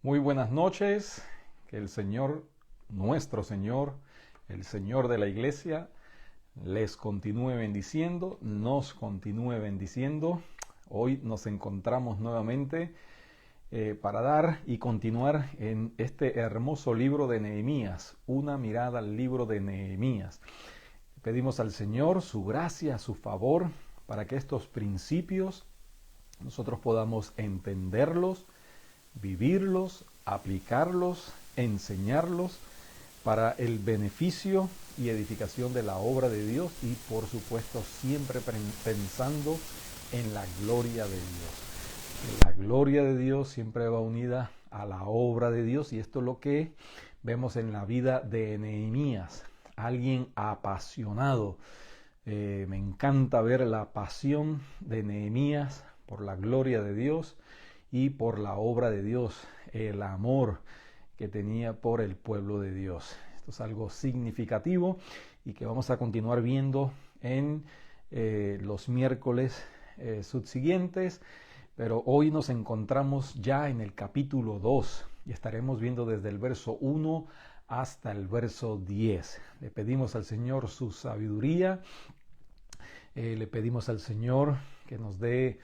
Muy buenas noches, que el Señor, nuestro Señor, el Señor de la Iglesia, les continúe bendiciendo, nos continúe bendiciendo. Hoy nos encontramos nuevamente para dar y continuar en este hermoso libro de Nehemías, una mirada al libro de Nehemías. Pedimos al Señor su gracia, su favor, para que estos principios nosotros podamos entenderlos, vivirlos, aplicarlos, enseñarlos para el beneficio y edificación de la obra de Dios y por supuesto siempre pensando en la gloria de Dios. La gloria de Dios siempre va unida a la obra de Dios y esto es lo que vemos en la vida de Nehemías, alguien apasionado. Me encanta ver la pasión de Nehemías por la gloria de Dios y por la obra de Dios, el amor que tenía por el pueblo de Dios. Esto es algo significativo y que vamos a continuar viendo en los miércoles subsiguientes, pero hoy nos encontramos ya en el capítulo 2 y estaremos viendo desde el verso 1 hasta el verso 10. Le pedimos al Señor su sabiduría, le pedimos al Señor que nos dé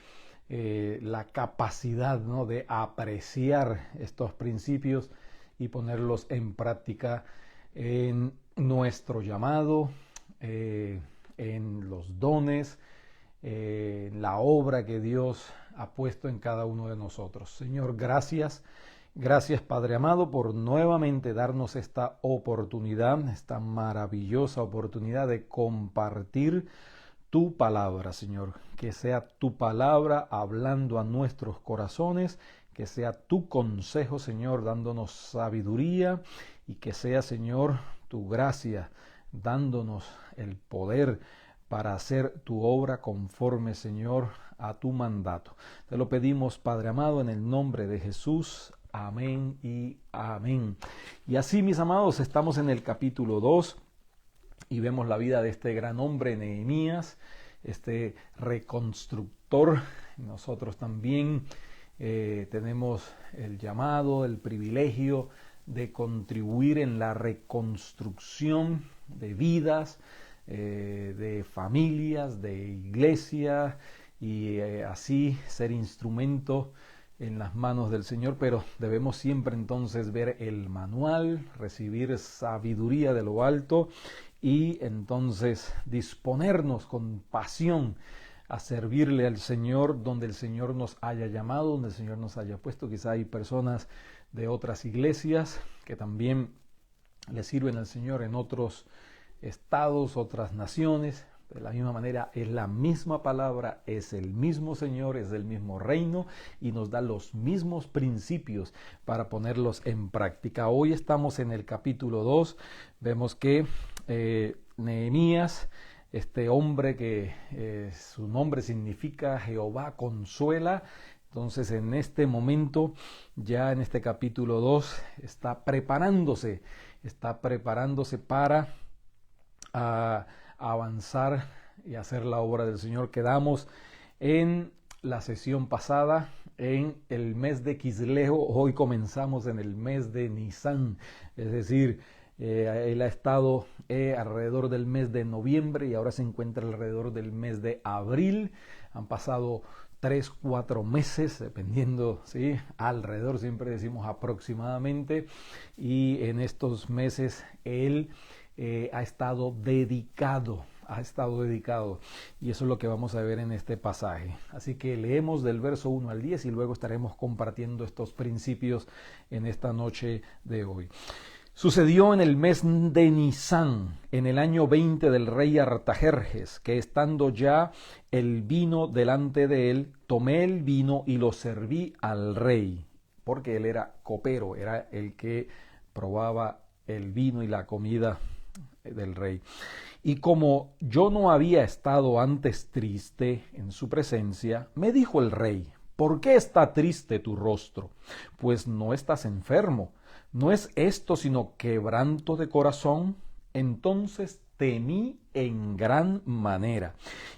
la capacidad, ¿no?, de apreciar estos principios y ponerlos en práctica en nuestro llamado, en los dones, en la obra que Dios ha puesto en cada uno de nosotros. Señor, gracias. Gracias, Padre amado, por nuevamente darnos esta oportunidad, esta maravillosa oportunidad de compartir tu palabra, Señor. Que sea tu palabra hablando a nuestros corazones, que sea tu consejo, Señor, dándonos sabiduría y que sea, Señor, tu gracia dándonos el poder para hacer tu obra conforme, Señor, a tu mandato. Te lo pedimos, Padre amado, en el nombre de Jesús. Amén y amén. Y así, mis amados, estamos en el capítulo 2 y vemos la vida de este gran hombre, Nehemías, este reconstructor. Nosotros también tenemos el llamado, el privilegio de contribuir en la reconstrucción de vidas, de familias, de iglesias y así ser instrumento en las manos del Señor, pero debemos siempre entonces ver el manual, recibir sabiduría de lo alto y entonces disponernos con pasión a servirle al Señor donde el Señor nos haya llamado, donde el Señor nos haya puesto. Quizá hay personas de otras iglesias que también le sirven al Señor en otros estados, otras naciones. De la misma manera, es la misma palabra, es el mismo Señor, es el mismo reino y nos da los mismos principios para ponerlos en práctica. Hoy estamos en el capítulo 2, vemos que Nehemías, este hombre que su nombre significa Jehová consuela, entonces en este momento, ya en este capítulo 2, está preparándose para avanzar y hacer la obra del Señor. Quedamos en la sesión pasada en el mes de Quisleo, hoy comenzamos en el mes de Nisan, es decir, él ha estado alrededor del mes de noviembre y ahora se encuentra alrededor del mes de abril. Han pasado 3-4 meses, dependiendo, ¿sí? Alrededor, siempre decimos aproximadamente, y en estos meses él ha estado dedicado, y eso es lo que vamos a ver en este pasaje. Así que leemos del verso 1 al 10 y luego estaremos compartiendo estos principios en esta noche de hoy. Sucedió en el mes de Nisán, en el año 20 del rey Artajerjes, que estando ya el vino delante de él, tomé el vino y lo serví al rey, porque él era copero, era el que probaba el vino y la comida del rey. Y como yo no había estado antes triste en su presencia, me dijo el rey: ¿por qué está triste tu rostro? Pues no estás enfermo. ¿No es esto sino quebranto de corazón? Entonces temí en gran manera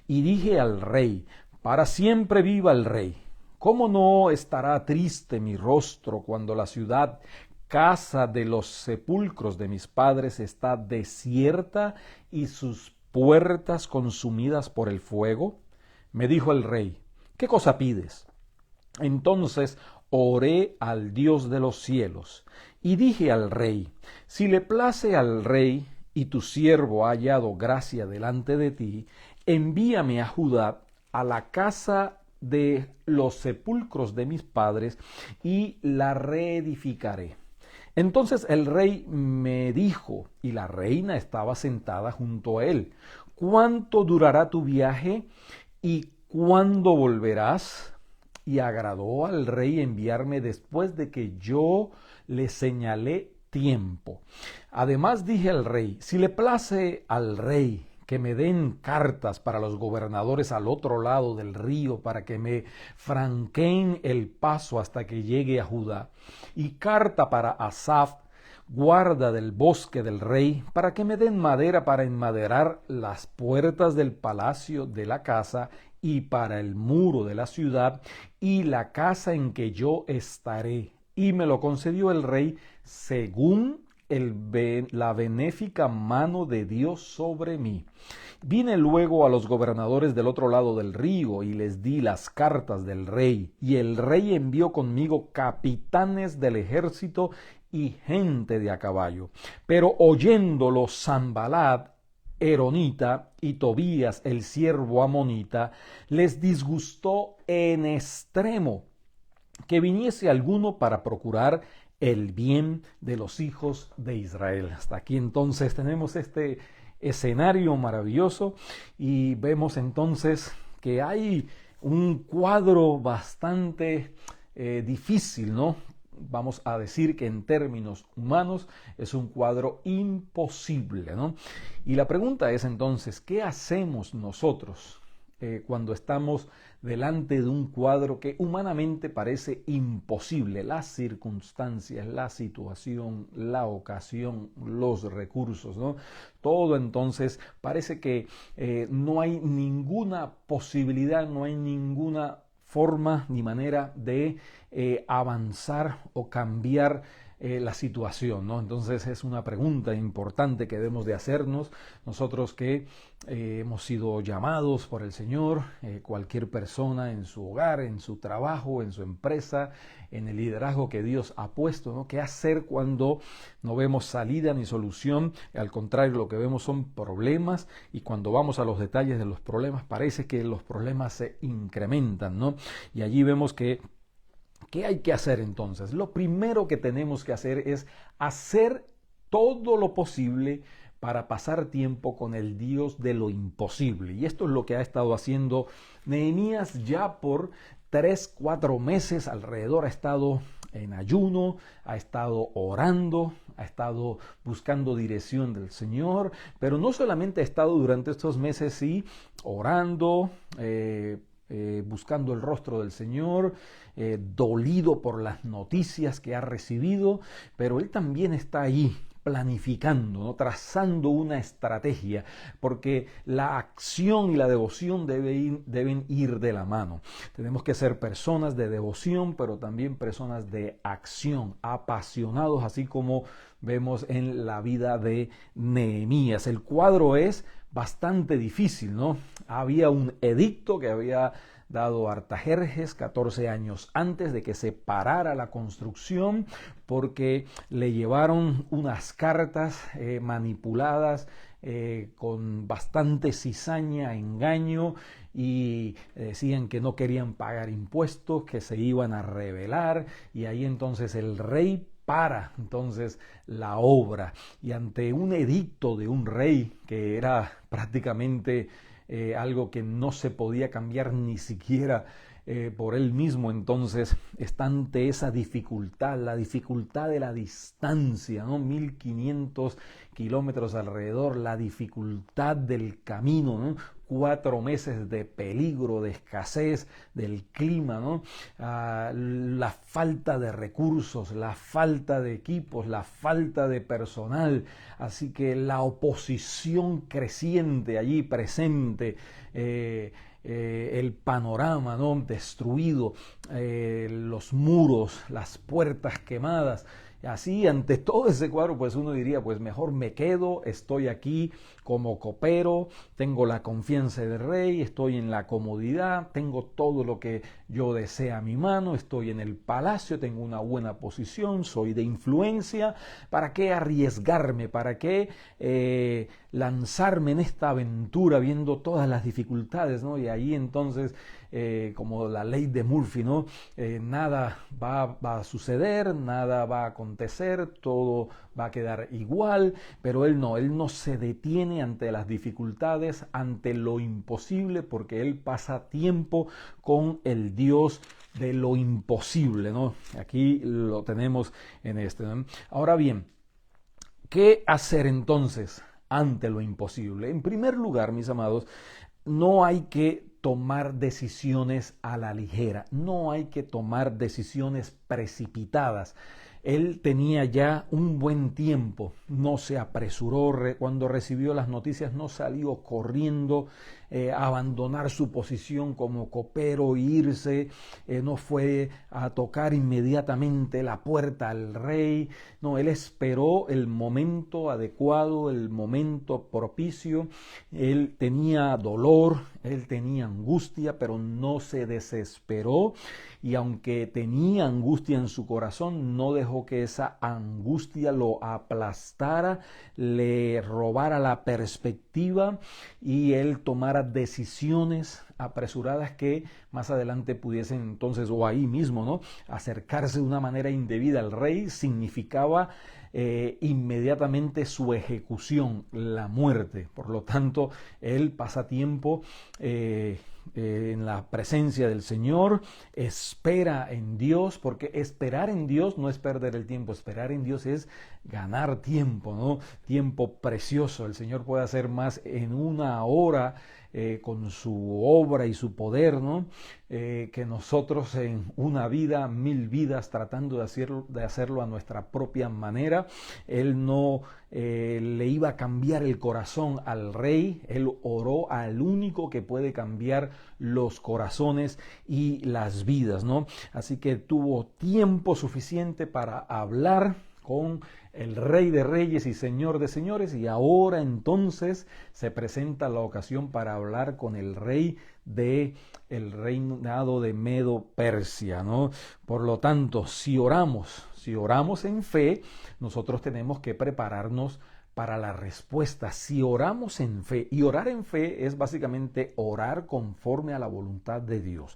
y dije al rey: para siempre viva el rey. ¿Cómo no estará triste mi rostro cuando la ciudad, casa de los sepulcros de mis padres, está desierta y sus puertas consumidas por el fuego? Me dijo el rey: ¿qué cosa pides? Entonces oré al Dios de los cielos y dije al rey: si le place al rey y tu siervo ha hallado gracia delante de ti, envíame a Judá, a la casa de los sepulcros de mis padres, y la reedificaré. Entonces el rey me dijo, y la reina estaba sentada junto a él: ¿cuánto durará tu viaje y cuándo volverás? Y agradó al rey enviarme después de que yo le señalé tiempo. Además dije al rey: si le place al rey que me den cartas para los gobernadores al otro lado del río, para que me franqueen el paso hasta que llegue a Judá, y carta para Asaf, guarda del bosque del rey, para que me den madera para enmaderar las puertas del palacio de la casa y para el muro de la ciudad y la casa en que yo estaré. Y me lo concedió el rey según la benéfica mano de Dios sobre mí. Vine luego a los gobernadores del otro lado del río y les di las cartas del rey, y el rey envió conmigo capitanes del ejército y gente de a caballo. Pero oyéndolo Sanballat, Eronita, y Tobías, el siervo amonita, les disgustó en extremo que viniese alguno para procurar el bien de los hijos de Israel. Hasta aquí entonces tenemos este escenario maravilloso y vemos entonces que hay un cuadro bastante difícil, ¿no? Vamos a decir que en términos humanos es un cuadro imposible, ¿no? Y la pregunta es entonces, ¿qué hacemos nosotros cuando estamos delante de un cuadro que humanamente parece imposible? Las circunstancias, la situación, la ocasión, los recursos, ¿no? Todo entonces parece que no hay ninguna posibilidad, no hay ninguna forma ni manera de avanzar o cambiar la situación, ¿no? Entonces es una pregunta importante que debemos de hacernos nosotros que hemos sido llamados por el Señor, cualquier persona en su hogar, en su trabajo, en su empresa, en el liderazgo que Dios ha puesto, ¿no? ¿Qué hacer cuando no vemos salida ni solución? Al contrario, lo que vemos son problemas, y cuando vamos a los detalles de los problemas parece que los problemas se incrementan, ¿no? Y allí vemos que ¿qué hay que hacer entonces? Lo primero que tenemos que hacer es hacer todo lo posible para pasar tiempo con el Dios de lo imposible. Y esto es lo que ha estado haciendo Nehemías ya por 3-4 meses alrededor. Ha estado en ayuno, ha estado orando, ha estado buscando dirección del Señor, pero no solamente ha estado durante estos meses, sí, orando, buscando el rostro del Señor, dolido por las noticias que ha recibido, pero él también está ahí planificando, ¿no? Trazando una estrategia, porque la acción y la devoción deben ir de la mano. Tenemos que ser personas de devoción, pero también personas de acción, apasionados, así como vemos en la vida de Nehemías. El cuadro es bastante difícil, ¿no? Había un edicto que había dado Artajerjes 14 años antes de que se parara la construcción, porque le llevaron unas cartas manipuladas con bastante cizaña, engaño, y decían que no querían pagar impuestos, que se iban a rebelar, y ahí entonces el rey para entonces la obra, y ante un edicto de un rey que era prácticamente algo que no se podía cambiar ni siquiera por él mismo, entonces está ante esa dificultad, la dificultad de la distancia, ¿no? 1500 kilómetros alrededor, la dificultad del camino, ¿no? 4 meses de peligro, de escasez del clima, ¿no? La falta de recursos, la falta de equipos, la falta de personal, así que la oposición creciente allí presente, el panorama, ¿no? Destruido, los muros, las puertas quemadas. Así, ante todo ese cuadro, pues uno diría, pues mejor me quedo, estoy aquí como copero, tengo la confianza del rey, estoy en la comodidad, tengo todo lo que yo desea a mi mano, estoy en el palacio, tengo una buena posición, soy de influencia. ¿Para qué arriesgarme? ¿Para qué lanzarme en esta aventura viendo todas las dificultades, ¿no? Y ahí entonces, como la ley de Murphy, ¿no? Nada va a suceder, nada va a acontecer, todo va a quedar igual, pero él no se detiene ante las dificultades, ante lo imposible, porque él pasa tiempo con el Dios de lo imposible, ¿no? Aquí lo tenemos en este, ¿no? Ahora bien, ¿qué hacer entonces ante lo imposible? En primer lugar, mis amados, no hay que tomar decisiones a la ligera, no hay que tomar decisiones precipitadas. Él tenía ya un buen tiempo, no se apresuró, cuando recibió las noticias no salió corriendo a abandonar su posición como copero e irse, no fue a tocar inmediatamente la puerta al rey, no, él esperó el momento adecuado, el momento propicio. Él tenía dolor, él tenía angustia, pero no se desesperó, y aunque tenía angustia en su corazón, no dejó que esa angustia lo aplastara, le robara la perspectiva y él tomara decisiones apresuradas que más adelante pudiesen entonces, o ahí mismo, ¿no?, acercarse de una manera indebida al rey. Significaba inmediatamente su ejecución, la muerte. Por lo tanto, él pasa tiempo en la presencia del Señor, espera en Dios, porque esperar en Dios no es perder el tiempo, esperar en Dios es ganar tiempo, ¿no? Tiempo precioso. El Señor puede hacer más en una hora con su obra y su poder, ¿no? Que nosotros en una vida, 1000 vidas, tratando de hacerlo a nuestra propia manera. Él no le iba a cambiar el corazón al rey, él oró al único que puede cambiar los corazones y las vidas, ¿no? Así que tuvo tiempo suficiente para hablar con el Rey de Reyes y Señor de Señores, y ahora entonces se presenta la ocasión para hablar con el rey de el reinado de Medo-Persia, ¿no? Por lo tanto, si oramos en fe, nosotros tenemos que prepararnos para la respuesta. Si oramos en fe, y orar en fe es básicamente orar conforme a la voluntad de Dios.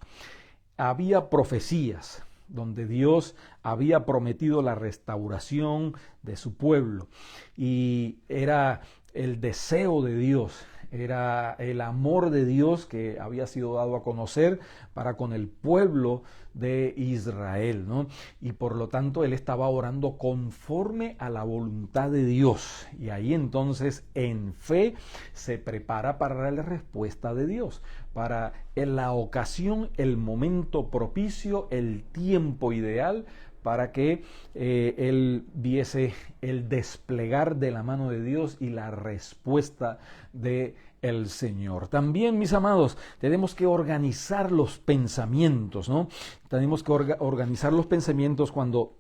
Había profecías donde Dios había prometido la restauración de su pueblo, y era el deseo de Dios, era el amor de Dios que había sido dado a conocer para con el pueblo de Israel, ¿no? Y por lo tanto él estaba orando conforme a la voluntad de Dios, y ahí entonces en fe se prepara para la respuesta de Dios, para en la ocasión, el momento propicio, el tiempo ideal para que él viese el desplegar de la mano de Dios y la respuesta de el Señor. También, mis amados, tenemos que organizar los pensamientos, ¿no? Tenemos que organizar los pensamientos cuando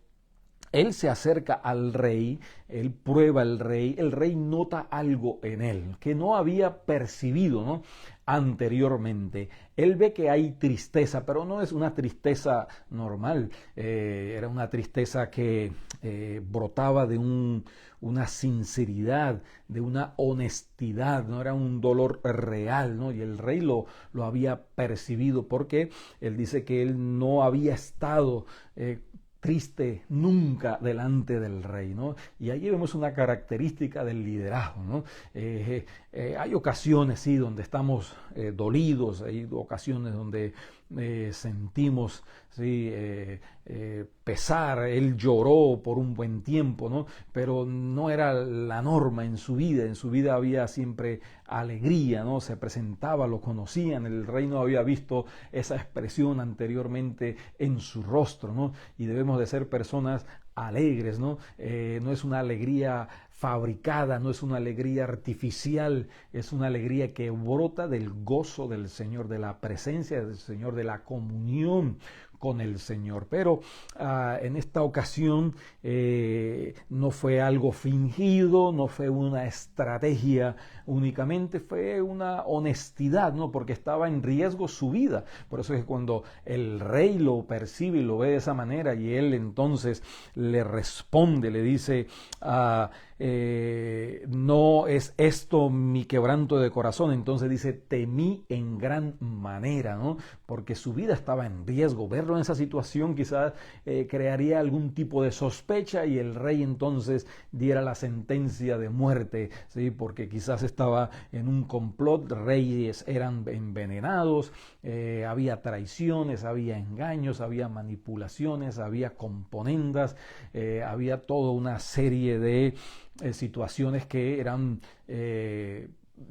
él se acerca al rey, él prueba al rey, el rey nota algo en él que no había percibido, ¿no?, anteriormente. Él ve que hay tristeza, pero no es una tristeza normal, era una tristeza que brotaba de una sinceridad, de una honestidad, no era un dolor real, ¿no? Y el rey lo había percibido, porque él dice que él no había estado triste nunca delante del rey, ¿no? Y ahí vemos una característica del liderazgo, ¿no? Hay ocasiones, sí, donde estamos dolidos, hay ocasiones donde sentimos ¿sí? Pesar, él lloró por un buen tiempo, ¿no? Pero no era la norma en su vida había siempre alegría, ¿no? Se presentaba, lo conocían, el rey no había visto esa expresión anteriormente en su rostro, ¿no? Y debemos de ser personas alegres, ¿no? No es una alegría fabricada, no es una alegría artificial, es una alegría que brota del gozo del Señor, de la presencia del Señor, de la comunión con el Señor. Pero en esta ocasión no fue algo fingido, no fue una estrategia únicamente, fue una honestidad, ¿no? Porque estaba en riesgo su vida. Por eso es que cuando el rey lo percibe y lo ve de esa manera y él entonces le responde, le dice, no es esto mi quebranto de corazón. Entonces dice, temí en gran manera, ¿no? Porque su vida estaba en riesgo. Verlo en esa situación quizás crearía algún tipo de sospecha y el rey entonces diera la sentencia de muerte, ¿sí? Porque quizás estaba en un complot, reyes eran envenenados, había traiciones, había engaños, había manipulaciones, había componendas, había toda una serie de situaciones que eran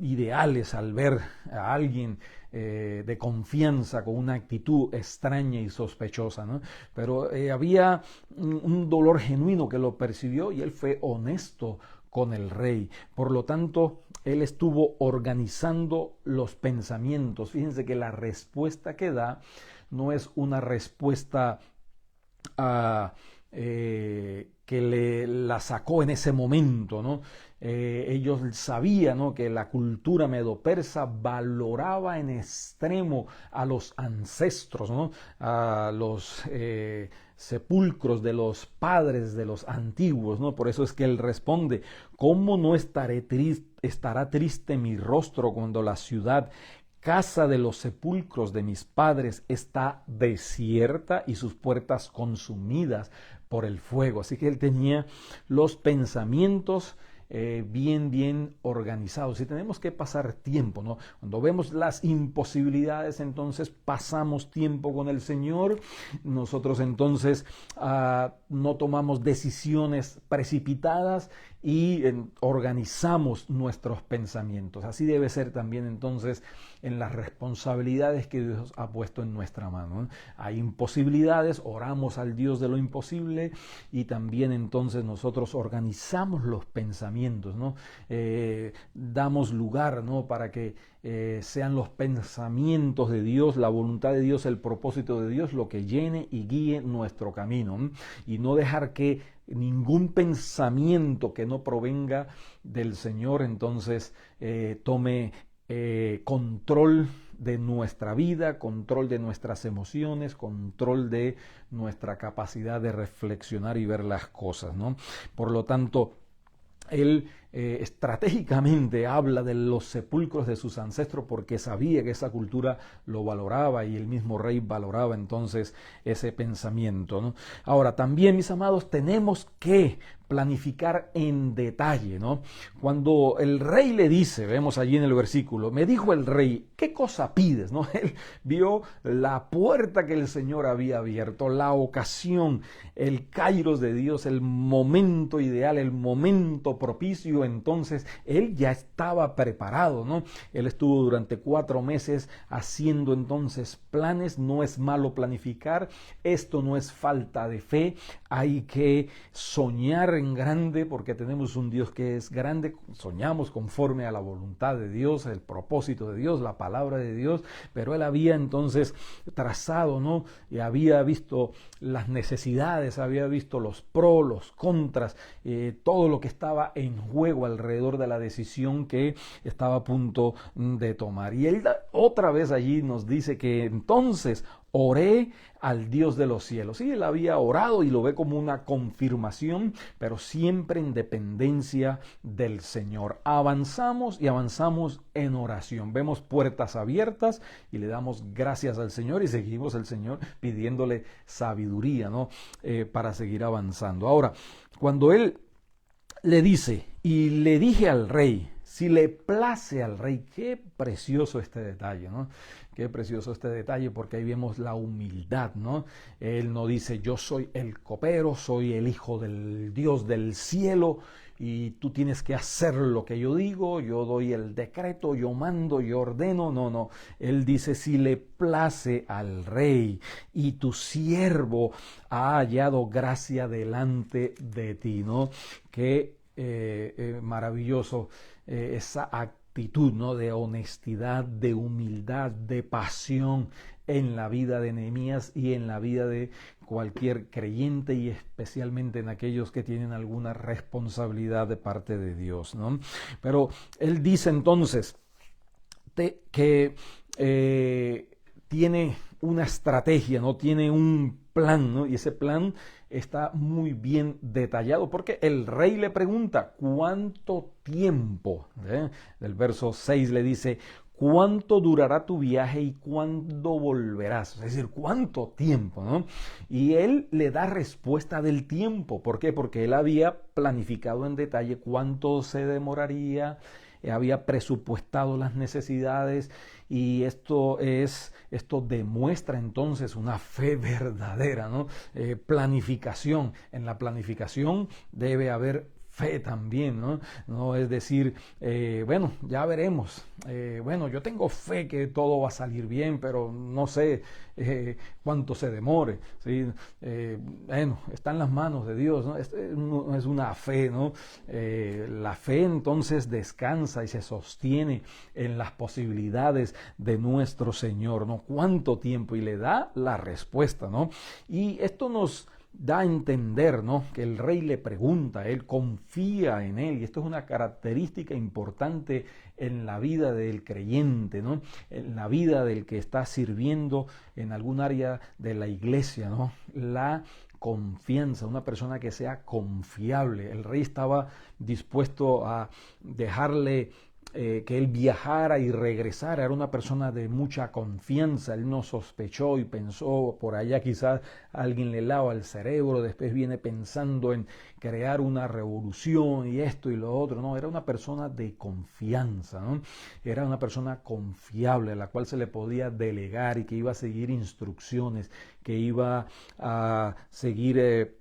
ideales al ver a alguien de confianza con una actitud extraña y sospechosa, ¿no? Pero había un dolor genuino que lo percibió y él fue honesto con el rey. Por lo tanto, él estuvo organizando los pensamientos. Fíjense que la respuesta que da no es una respuesta que la sacó en ese momento, ¿no? Ellos sabían, ¿no?, que la cultura medo-persa valoraba en extremo a los ancestros, ¿no?, a los sepulcros de los padres de los antiguos, ¿no? Por eso es que él responde, ¿cómo no estará triste mi rostro cuando la ciudad, casa de los sepulcros de mis padres, está desierta y sus puertas consumidas por el fuego? Así que él tenía los pensamientos bien organizados. Y tenemos que pasar tiempo, ¿no? Cuando vemos las imposibilidades, entonces pasamos tiempo con el Señor. Nosotros entonces no tomamos decisiones precipitadas y organizamos nuestros pensamientos. Así debe ser también entonces en las responsabilidades que Dios ha puesto en nuestra mano, ¿no? Hay imposibilidades, oramos al Dios de lo imposible y también entonces nosotros organizamos los pensamientos, ¿no? Damos lugar, ¿no?, para que sean los pensamientos de Dios, la voluntad de Dios, el propósito de Dios lo que llene y guíe nuestro camino, ¿no? Y no dejar que ningún pensamiento que no provenga del Señor entonces tome control de nuestra vida, control de nuestras emociones, control de nuestra capacidad de reflexionar y ver las cosas, ¿no? Por lo tanto, él estratégicamente habla de los sepulcros de sus ancestros porque sabía que esa cultura lo valoraba y el mismo rey valoraba entonces ese pensamiento, ¿no? Ahora, también, mis amados, tenemos que planificar en detalle, ¿no? Cuando el rey le dice, vemos allí en el versículo, me dijo el rey, ¿qué cosa pides?, ¿no? Él vio la puerta que el Señor había abierto, la ocasión, el kairos de Dios, el momento ideal, el momento propicio. Entonces él ya estaba preparado, ¿no? Él estuvo durante 4 meses haciendo entonces planes. No es malo planificar, esto no es falta de fe, hay que soñar en grande porque tenemos un Dios que es grande, soñamos conforme a la voluntad de Dios, el propósito de Dios, la palabra de Dios, pero él había entonces trazado, ¿no?, y había visto las necesidades, había visto los pros, los contras, todo lo que estaba en juego alrededor de la decisión que estaba a punto de tomar. Y él otra vez allí nos dice que entonces oré al Dios de los cielos. Sí, él había orado y lo ve como una confirmación, pero siempre en dependencia del Señor. Avanzamos y avanzamos en oración. Vemos puertas abiertas y le damos gracias al Señor y seguimos al Señor pidiéndole sabiduría, ¿no?, para seguir avanzando. Ahora, cuando él le dice, y le dije al rey, si le place al rey. Qué precioso este detalle, ¿no? Qué precioso este detalle, porque ahí vemos la humildad, ¿no? Él no dice, yo soy el copero, soy el hijo del Dios del cielo, y tú tienes que hacer lo que yo digo, yo doy el decreto, yo mando, yo ordeno. No, no. Él dice, si le place al rey y tu siervo ha hallado gracia delante de ti, ¿no? Qué maravilloso esa actitud, ¿no? De honestidad, de humildad, de pasión en la vida de Nehemías y en la vida de cualquier creyente, y especialmente en aquellos que tienen alguna responsabilidad de parte de Dios, ¿no? Pero él dice entonces que tiene una estrategia, ¿no? Tiene un plan, ¿no? Y ese plan está muy bien detallado, porque el rey le pregunta, ¿cuánto tiempo? Del verso 6 le dice, ¿cuánto durará tu viaje y cuándo volverás? Es decir, ¿cuánto tiempo, no? Y él le da respuesta del tiempo. ¿Por qué? Porque él había planificado en detalle cuánto se demoraría, había presupuestado las necesidades, y esto demuestra entonces una fe verdadera, ¿no? Planificación. En la planificación debe haber fe también, ¿no? No es decir, bueno, ya veremos. Bueno, yo tengo fe que todo va a salir bien, pero no sé cuánto se demore, ¿sí? Bueno, está en las manos de Dios, ¿no? No es una fe, ¿no? La fe entonces descansa y se sostiene en las posibilidades de nuestro Señor, ¿no? ¿Cuánto tiempo? Y le da la respuesta, ¿no? Y esto nos da a entender, ¿no? Que el rey le pregunta, él confía en él, y esto es una característica importante en la vida del creyente, ¿no? En la vida del que está sirviendo en algún área de la iglesia, ¿no? La confianza, una persona que sea confiable. El rey estaba dispuesto a dejarle que él viajara y regresara. Era una persona de mucha confianza. Él no sospechó y pensó por allá, quizás alguien le lava el cerebro, después viene pensando en crear una revolución y esto y lo otro. No, era una persona de confianza, ¿no? Era una persona confiable a la cual se le podía delegar y que iba a seguir instrucciones, que iba a seguir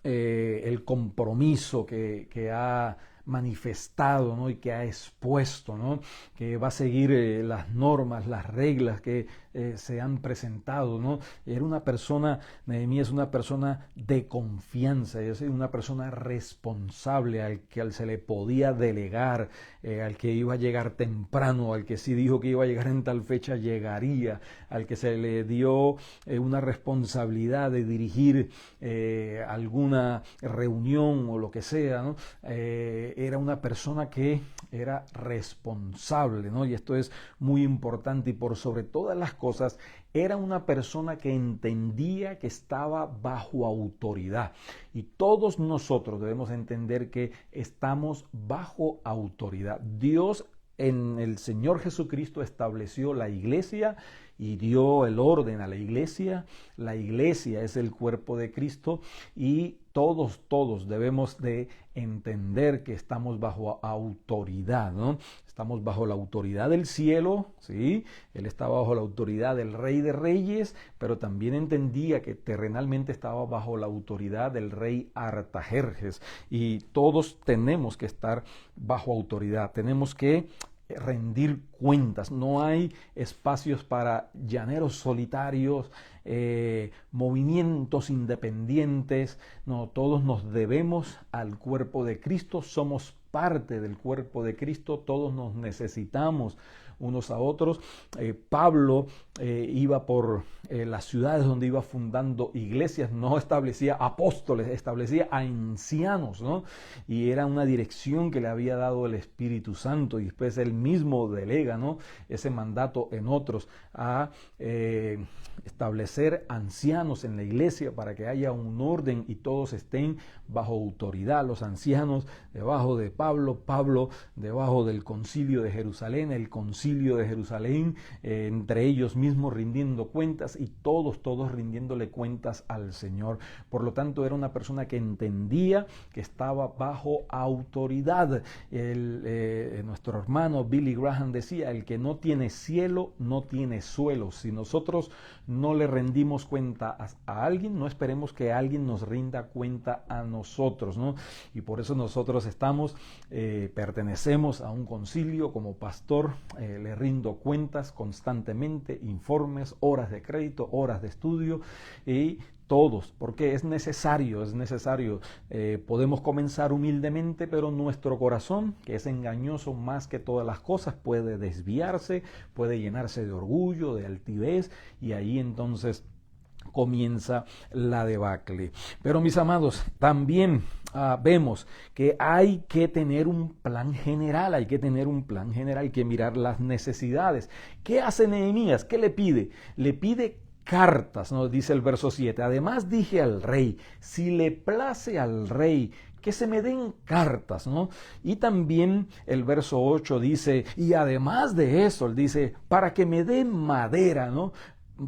el compromiso que ha manifestado, ¿no? Y que ha expuesto, ¿no? Que va a seguir las normas, las reglas que se han presentado, ¿no? Era una persona, Nehemías es una persona de confianza, es una persona responsable al que se le podía delegar, al que iba a llegar temprano, al que si dijo que iba a llegar en tal fecha llegaría, al que se le dio una responsabilidad de dirigir alguna reunión o lo que sea, ¿no? Era una persona que era responsable, ¿no? Y esto es muy importante, y por sobre todas las cosas, era una persona que entendía que estaba bajo autoridad. Y todos nosotros debemos entender que estamos bajo autoridad. Dios, en el Señor Jesucristo, estableció la iglesia y dio el orden a la iglesia. La iglesia es el cuerpo de Cristo, y todos debemos de entender que estamos bajo autoridad, ¿no? Estamos bajo la autoridad del cielo, ¿sí? Él estaba bajo la autoridad del Rey de Reyes, pero también entendía que terrenalmente estaba bajo la autoridad del rey Artajerjes, y todos tenemos que estar bajo autoridad, tenemos que rendir cuentas. No hay espacios para llaneros solitarios, movimientos independientes. No, todos nos debemos al cuerpo de Cristo, somos parte del cuerpo de Cristo, todos nos necesitamos unos a otros. Pablo iba por las ciudades donde iba fundando iglesias, no establecía apóstoles, establecía ancianos, ¿no? Y era una dirección que le había dado el Espíritu Santo, y después él mismo delega, ¿no? Ese mandato en otros a establecer ancianos en la iglesia para que haya un orden y todos estén bajo autoridad. Los ancianos debajo de Pablo, Pablo debajo del concilio de Jerusalén, el concilio concilio de Jerusalén, entre ellos mismos rindiendo cuentas y todos rindiéndole cuentas al Señor. Por lo tanto, era una persona que entendía que estaba bajo autoridad. Nuestro hermano Billy Graham decía, el que no tiene cielo no tiene suelo. Si nosotros no le rendimos cuenta a alguien, no esperemos que alguien nos rinda cuenta a nosotros, ¿no? Y por eso nosotros pertenecemos a un concilio. Como pastor le rindo cuentas constantemente, informes, horas de crédito, horas de estudio y todos, porque es necesario. Podemos comenzar humildemente, pero nuestro corazón, que es engañoso más que todas las cosas, puede desviarse, puede llenarse de orgullo, de altivez, y ahí entonces comienza la debacle. Pero mis amados, también vemos que hay que tener un plan general, hay que mirar las necesidades. ¿Qué hace Nehemías? ¿Qué le pide? Le pide cartas, ¿no? Dice el verso 7. Además dije al rey, si le place al rey, que se me den cartas, ¿no? Y también el verso 8 dice, y además de eso, él dice, para que me den madera, ¿no?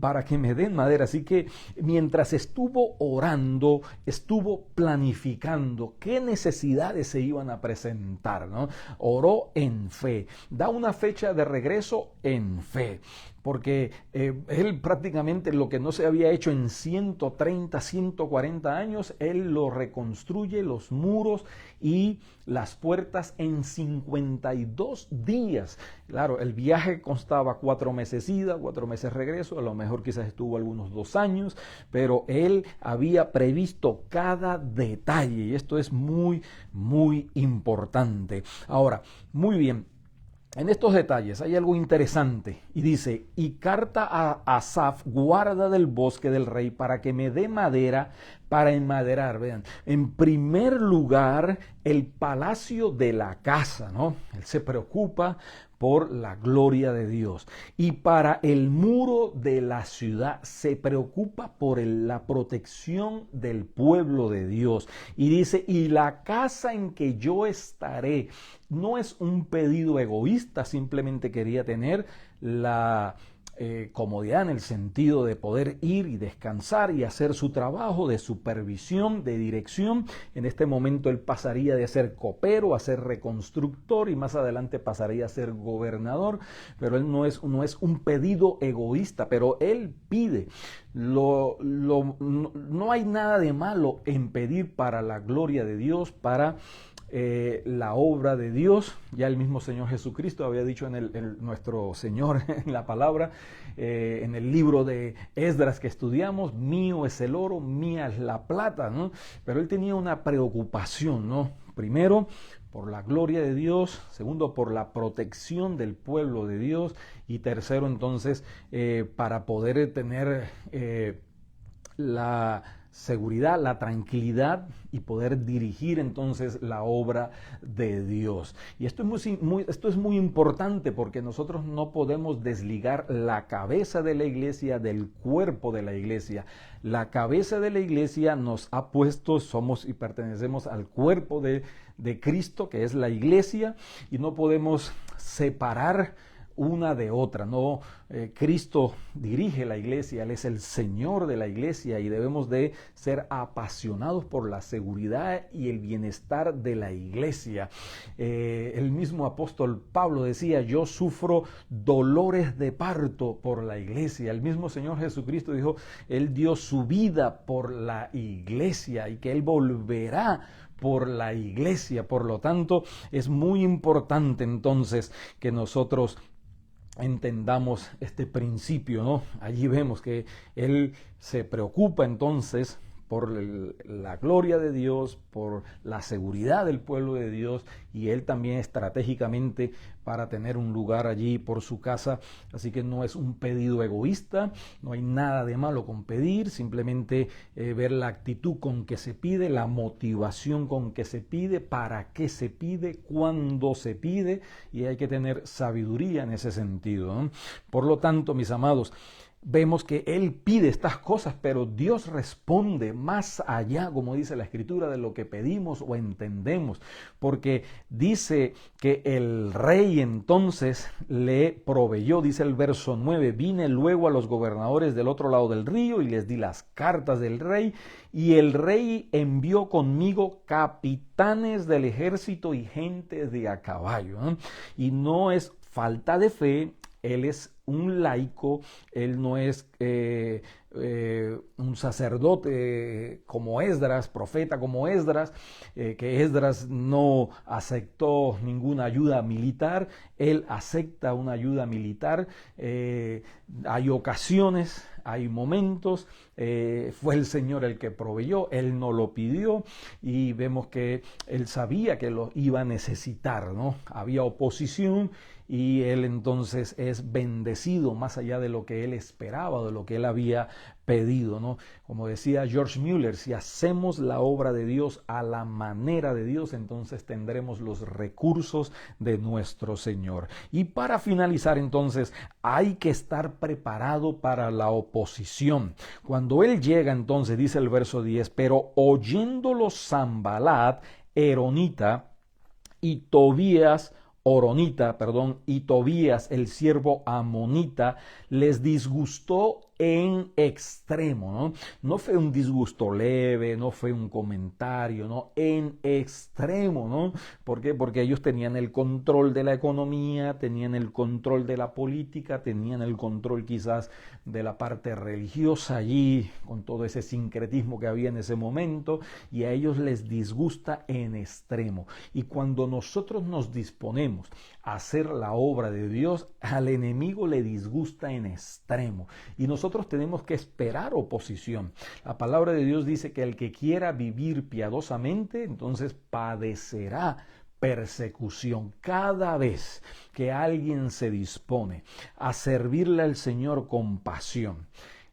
Para que me den madera. Así que mientras estuvo orando, estuvo planificando qué necesidades se iban a presentar, ¿no? Oró en fe, da una fecha de regreso en fe, porque él prácticamente lo que no se había hecho en 130, 140 años, él lo reconstruye, los muros y las puertas en 52 días. Claro, el viaje constaba 4 meses ida, 4 meses regreso, a lo mejor quizás estuvo algunos 2 años, pero él había previsto cada detalle y esto es muy, muy importante. Ahora, muy bien. En estos detalles hay algo interesante y dice, y carta a Asaf, guarda del bosque del rey, para que me dé madera para enmaderar. Vean, en primer lugar, el palacio de la casa, ¿no? Él se preocupa por la gloria de Dios. Y para el muro de la ciudad se preocupa por la protección del pueblo de Dios. Y dice, y la casa en que yo estaré. No es un pedido egoísta, simplemente quería tener la comodidad en el sentido de poder ir y descansar y hacer su trabajo de supervisión, de dirección. En este momento él pasaría de ser copero a ser reconstructor y más adelante pasaría a ser gobernador, pero él no es un pedido egoísta, pero él pide. No hay nada de malo en pedir para la gloria de Dios, para la obra de Dios. Ya el mismo Señor Jesucristo había dicho nuestro Señor en la palabra, en el libro de Esdras que estudiamos, mío es el oro, mía es la plata, ¿no? Pero él tenía una preocupación, ¿no? Primero, por la gloria de Dios; segundo, por la protección del pueblo de Dios; y tercero, entonces, para poder tener la seguridad, la tranquilidad y poder dirigir entonces la obra de Dios. Y esto es muy importante, porque nosotros no podemos desligar la cabeza de la iglesia del cuerpo de la iglesia. La cabeza de la iglesia nos ha puesto, somos y pertenecemos al cuerpo de Cristo, que es la iglesia, y no podemos separar una de otra, ¿no? Cristo dirige la iglesia, Él es el Señor de la iglesia y debemos de ser apasionados por la seguridad y el bienestar de la iglesia. El mismo apóstol Pablo decía, yo sufro dolores de parto por la iglesia. El mismo Señor Jesucristo dijo, Él dio su vida por la iglesia y que Él volverá por la iglesia. Por lo tanto, es muy importante entonces que nosotros entendamos este principio, ¿no? Allí vemos que él se preocupa entonces por la gloria de Dios, por la seguridad del pueblo de Dios, y él también estratégicamente para tener un lugar allí por su casa. Así que no es un pedido egoísta, no hay nada de malo con pedir, simplemente ver la actitud con que se pide, la motivación con que se pide, para qué se pide, cuándo se pide, y hay que tener sabiduría en ese sentido, ¿no? Por lo tanto, mis amados, vemos que él pide estas cosas, pero Dios responde más allá, como dice la Escritura, de lo que pedimos o entendemos, porque dice que el rey entonces le proveyó, dice el verso 9, vine luego a los gobernadores del otro lado del río y les di las cartas del rey, y el rey envió conmigo capitanes del ejército y gente de a caballo, ¿no? Y no es falta de fe, él es un laico, él no es un sacerdote como Esdras, profeta como Esdras, que Esdras no aceptó ninguna ayuda militar, él acepta una ayuda militar, hay ocasiones, hay momentos, fue el Señor el que proveyó, él no lo pidió y vemos que él sabía que lo iba a necesitar, ¿no? Había oposición y él entonces es bendecido más allá de lo que él esperaba, de lo que él había pedido, ¿no? Como decía George Mueller, si hacemos la obra de Dios a la manera de Dios, entonces tendremos los recursos de nuestro Señor. Y para finalizar, entonces, hay que estar preparado para la oposición. Cuando él llega, entonces, dice el verso 10, pero oyéndolo Sanbalat, Eronita, y Tobías, y Tobías, el siervo amonita, les disgustó en extremo, ¿no? No fue un disgusto leve, no fue un comentario, ¿no? En extremo, ¿no? ¿Por qué? Porque ellos tenían el control de la economía, tenían el control de la política, tenían el control quizás de la parte religiosa allí, con todo ese sincretismo que había en ese momento, y a ellos les disgusta en extremo. Y cuando nosotros nos disponemos a hacer la obra de Dios, al enemigo le disgusta en extremo. Y nosotros tenemos que esperar oposición. La palabra de Dios dice que el que quiera vivir piadosamente, entonces padecerá persecución. Cada vez que alguien se dispone a servirle al Señor con pasión,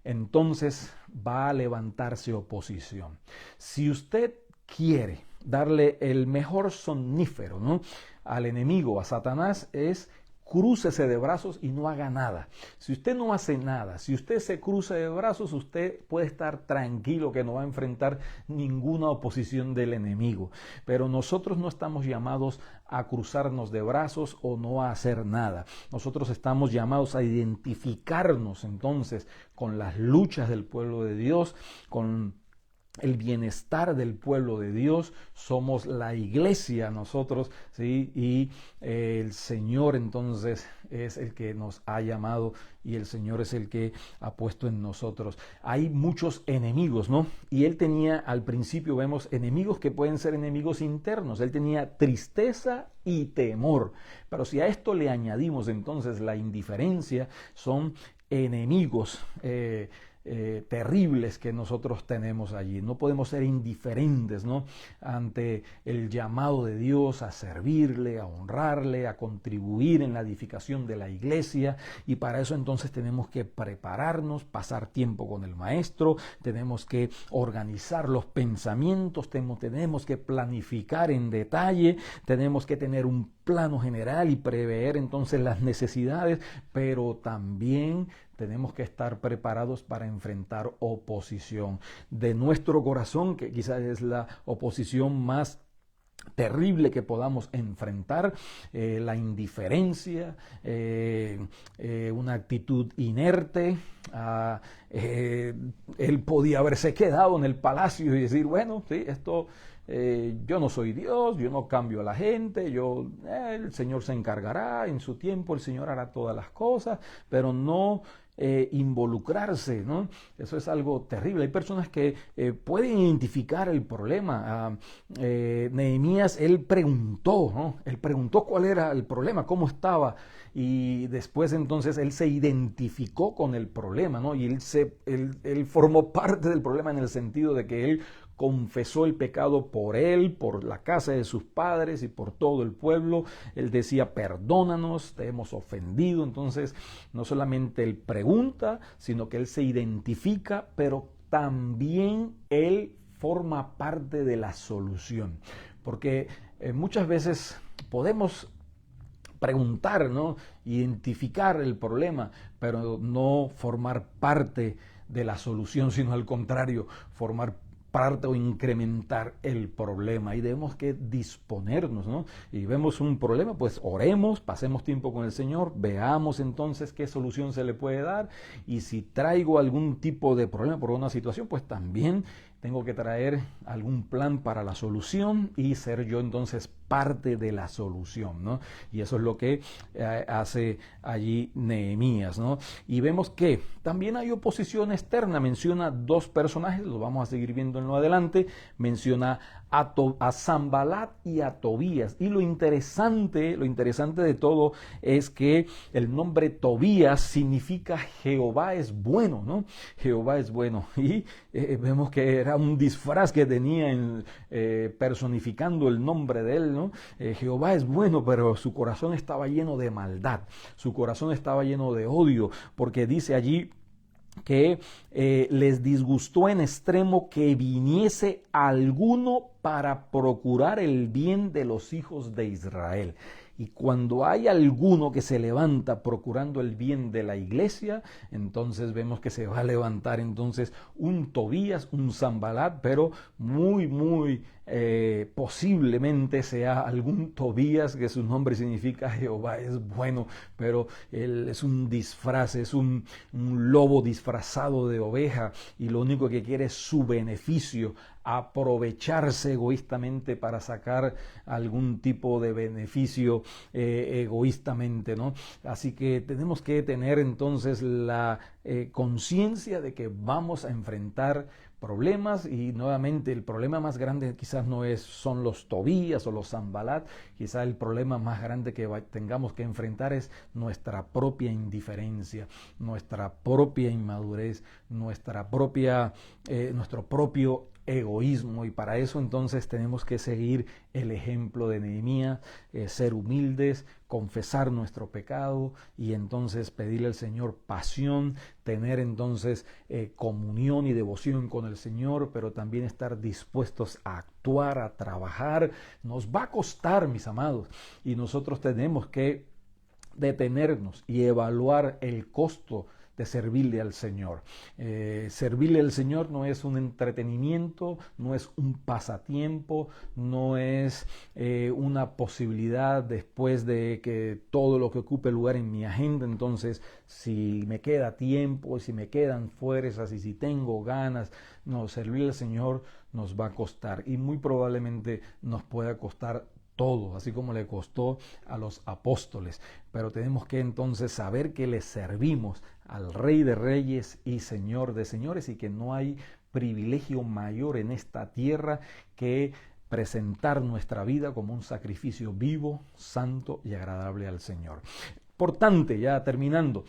entonces va a levantarse oposición. Si usted quiere darle el mejor somnífero, ¿no?, al enemigo, a Satanás, es crúcese de brazos y no haga nada. Si usted no hace nada, si usted se cruza de brazos, usted puede estar tranquilo que no va a enfrentar ninguna oposición del enemigo. Pero nosotros no estamos llamados a cruzarnos de brazos o no a hacer nada. Nosotros estamos llamados a identificarnos entonces con las luchas del pueblo de Dios, con el bienestar del pueblo de Dios. Somos la iglesia nosotros, ¿sí? Y el Señor entonces es el que nos ha llamado y el Señor es el que ha puesto en nosotros. Hay muchos enemigos, ¿no? Y él tenía, al principio vemos enemigos que pueden ser enemigos internos. Él tenía tristeza y temor. Pero si a esto le añadimos entonces la indiferencia, son enemigos terribles que nosotros tenemos allí. No podemos ser indiferentes, ¿no?, ante el llamado de Dios a servirle, a honrarle, a contribuir en la edificación de la iglesia, y para eso entonces tenemos que prepararnos, pasar tiempo con el maestro, tenemos que organizar los pensamientos, tenemos que planificar en detalle, tenemos que tener un plano general y prever entonces las necesidades, pero también tenemos que estar preparados para enfrentar oposición de nuestro corazón, que quizás es la oposición más terrible que podamos enfrentar, la indiferencia, una actitud inerte. Él podía haberse quedado en el palacio y decir, bueno, sí, esto... yo no soy Dios, yo no cambio a la gente, el Señor se encargará, en su tiempo el Señor hará todas las cosas, pero no involucrarse, ¿no? Eso es algo terrible. Hay personas que pueden identificar el problema. Nehemías, él preguntó, ¿no? Él preguntó cuál era el problema, cómo estaba, y después entonces él se identificó con el problema, ¿no? Y él formó parte del problema en el sentido de que él confesó el pecado por él, por la casa de sus padres y por todo el pueblo. Él decía, perdónanos, te hemos ofendido. Entonces, no solamente él pregunta, sino que él se identifica, pero también él forma parte de la solución. Porque muchas veces podemos preguntar, ¿no? Identificar el problema, pero no formar parte de la solución, sino al contrario, formar parte o incrementar el problema, y debemos que disponernos, ¿no? Y vemos un problema, pues oremos, pasemos tiempo con el Señor, veamos entonces qué solución se le puede dar, y si traigo algún tipo de problema por una situación, pues también tengo que traer algún plan para la solución y ser yo entonces parte de la solución, ¿no? Y eso es lo que hace allí Nehemías, ¿no? Y vemos que también hay oposición externa. Menciona dos personajes, los vamos a seguir viendo en lo adelante. Menciona a Sanbalat y a Tobías. Y lo interesante de todo es que el nombre Tobías significa Jehová es bueno, ¿no? Jehová es bueno. Y vemos que era un disfraz que tenía personificando el nombre de él, ¿no? Jehová es bueno, pero su corazón estaba lleno de maldad, su corazón estaba lleno de odio, porque dice allí que les disgustó en extremo que viniese alguno para procurar el bien de los hijos de Israel. Y cuando hay alguno que se levanta procurando el bien de la iglesia, entonces vemos que se va a levantar entonces un Tobías, un Sanbalat, pero muy posiblemente sea algún Tobías, que su nombre significa Jehová es bueno, pero él es un disfraz, es un lobo disfrazado de oveja, y lo único que quiere es su beneficio, aprovecharse egoístamente para sacar algún tipo de beneficio egoístamente, ¿no? Así que tenemos que tener entonces la conciencia de que vamos a enfrentar problemas, y nuevamente el problema más grande quizás no son los Tobías o los Sanbalat, quizás el problema más grande que tengamos que enfrentar es nuestra propia indiferencia, nuestra propia inmadurez, nuestro propio egoísmo, y para eso entonces tenemos que seguir el ejemplo de Nehemías, ser humildes, confesar nuestro pecado y entonces pedirle al Señor pasión, tener entonces comunión y devoción con el Señor, pero también estar dispuestos a actuar, a trabajar. Nos va a costar, mis amados, y nosotros tenemos que detenernos y evaluar el costo de servirle al Señor. Servirle al Señor no es un entretenimiento, no es un pasatiempo, no es una posibilidad después de que todo lo que ocupe lugar en mi agenda. Entonces, si me queda tiempo, si me quedan fuerzas y si tengo ganas, no, servirle al Señor nos va a costar, y muy probablemente nos pueda costar todo, así como le costó a los apóstoles. Pero tenemos que entonces saber que le servimos al Rey de Reyes y Señor de Señores, y que no hay privilegio mayor en esta tierra que presentar nuestra vida como un sacrificio vivo, santo y agradable al Señor. Por tanto, ya terminando,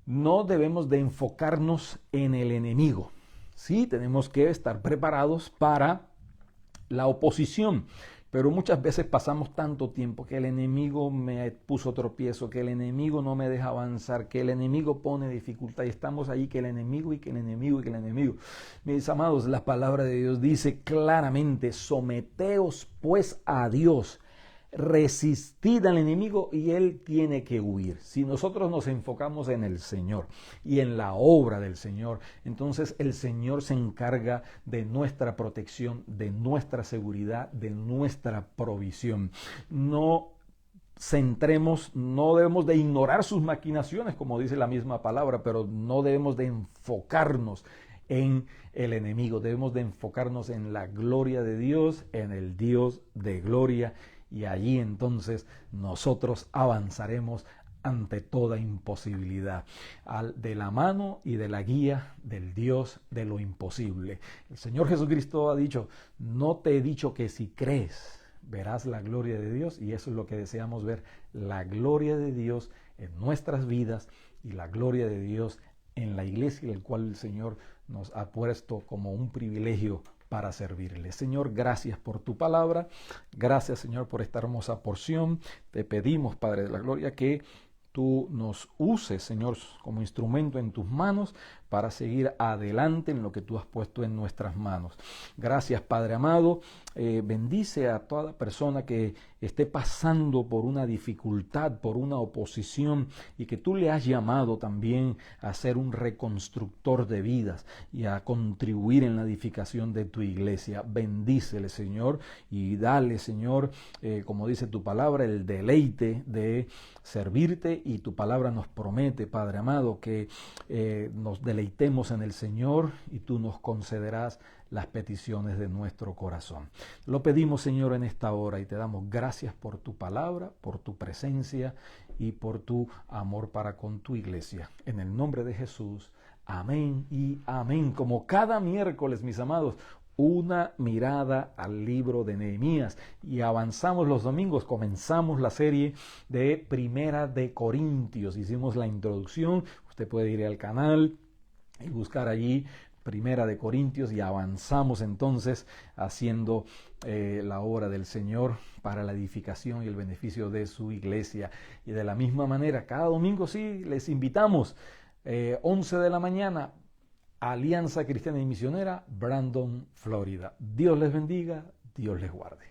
no debemos de enfocarnos en el enemigo. Sí, tenemos que estar preparados para la oposición. Pero muchas veces pasamos tanto tiempo que el enemigo me puso tropiezo, que el enemigo no me deja avanzar, que el enemigo pone dificultad, y estamos ahí que el enemigo y que el enemigo y que el enemigo. Mis amados, la palabra de Dios dice claramente: someteos pues a Dios, resistid al enemigo y él tiene que huir. Si nosotros nos enfocamos en el Señor y en la obra del Señor, entonces el Señor se encarga de nuestra protección, de nuestra seguridad, de nuestra provisión. No debemos de ignorar sus maquinaciones, como dice la misma palabra, pero no debemos de enfocarnos en el enemigo. Debemos de enfocarnos en la gloria de Dios, en el Dios de gloria, y allí entonces nosotros avanzaremos ante toda imposibilidad, de la mano y de la guía del Dios de lo imposible. El Señor Jesucristo ha dicho: no te he dicho que si crees verás la gloria de Dios, y eso es lo que deseamos ver, la gloria de Dios en nuestras vidas y la gloria de Dios en la iglesia, el cual el Señor nos ha puesto como un privilegio para servirle. Señor, gracias por tu palabra, gracias, Señor, por esta hermosa porción. Te pedimos, Padre de la gloria, que tú nos uses, Señor, como instrumento en tus manos para seguir adelante en lo que tú has puesto en nuestras manos. Gracias, Padre amado. Bendice a toda persona que esté pasando por una dificultad, por una oposición, y que tú le has llamado también a ser un reconstructor de vidas y a contribuir en la edificación de tu iglesia. Bendícele, Señor, y dale, Señor, como dice tu palabra, el deleite de servirte, y tu palabra nos promete, Padre amado, que nos deleitemos en el Señor y tú nos concederás las peticiones de nuestro corazón. Lo pedimos, Señor, en esta hora, y te damos gracias por tu palabra, por tu presencia y por tu amor para con tu iglesia. En el nombre de Jesús, amén y amén. Como cada miércoles, mis amados, una mirada al libro de Nehemías, y avanzamos los domingos. Comenzamos la serie de Primera de Corintios. Hicimos la introducción. Usted puede ir al canal y buscar allí Primera de Corintios, y avanzamos entonces haciendo la obra del Señor para la edificación y el beneficio de su iglesia. Y de la misma manera, cada domingo sí les invitamos, 11 de la mañana, Alianza Cristiana y Misionera, Brandon, Florida. Dios les bendiga, Dios les guarde.